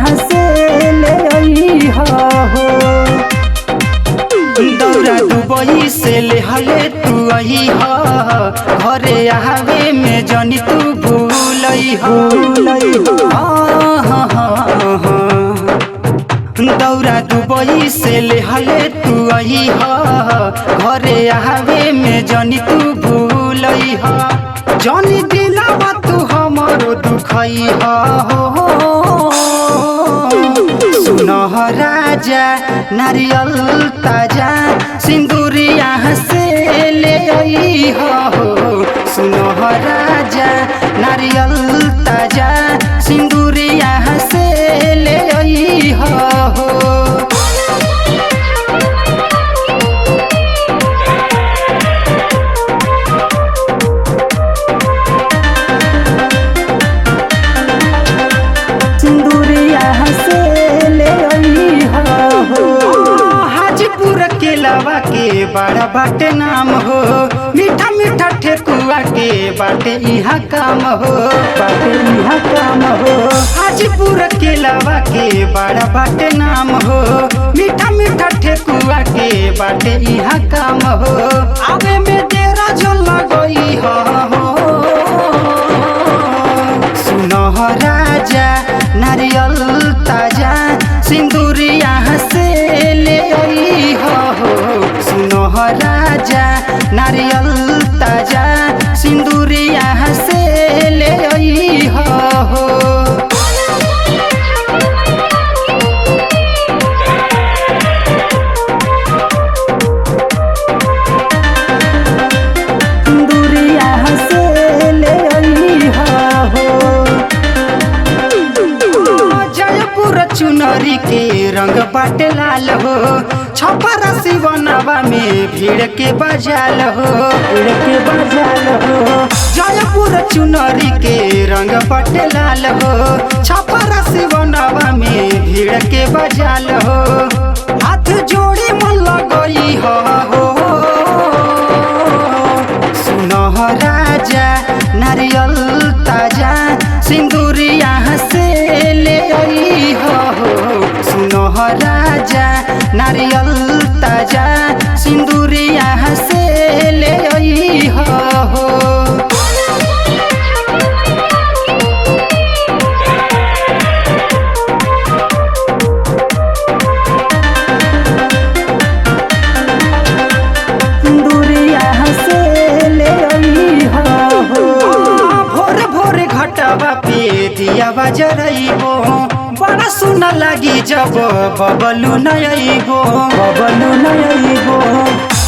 से ले आई हो। दौरा दुबई से ले हले तू आई हो, घरे आवे में जनी तू भूलई हो। दौरा दुबई से ले हले तू आई हो, घरे आवे में जनी तू भूलई हो। जनी दिलावा तू हमरो दुखई हो। सुनह राजा नारियल ताजा सिंदूरिया से ले आई हो। सुनह राजा नारियल ताजा सिंदूरिया से ले आई हो। हाजीपुर के लावा के बड़ा बाटे नाम हो, मीठा मीठा ठेकुआ के बाटे यहाँ काम हो, बाटे यहाँ काम हो। हाजीपुर के लावा के बड़ा बाटे नाम हो, मीठा मीठा ठेकुआ के बाटे यहाँ काम हो। आगे में तेरा जो लगई हो। सुनह राजा नारियल ताजा सिंदूरिया से ले आई हो। सुनह राजा नारियल ताजा सिंदूरिया से ले आई हो। चुनरी के रंग बाटे लाल हो, छपरा शिवनवा में भीड़ के बजाल हो, भीड़ के बजाल हो। जयपुर चुनरी के रंग बाटे लाल हो, छपरा शिवनवा में भीड़ के बजाल हो। हाथ जोड़ी मन लगई हो। सुनह राजा नारियल ताजा सिंदूरिया से ले आई हो। सुनह राजा नारियल ताजा सिंदूरिया से ले आई हो। दिया बजरइबो बड़ा सुना लगी जब बबलू नयइबो, बबलू नयइबो।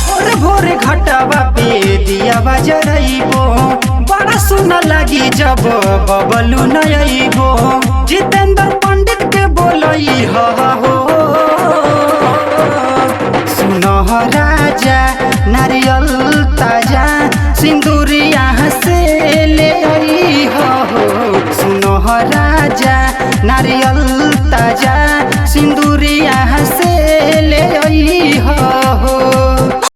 भोरे भोरे घटवा पे दिया बजरइबो बड़ा सुना लगी जब बबलू नयइबो। जितेंद्र पंडित के बोलई हो। सुनह राजा नारियल ताजा सिंदूरी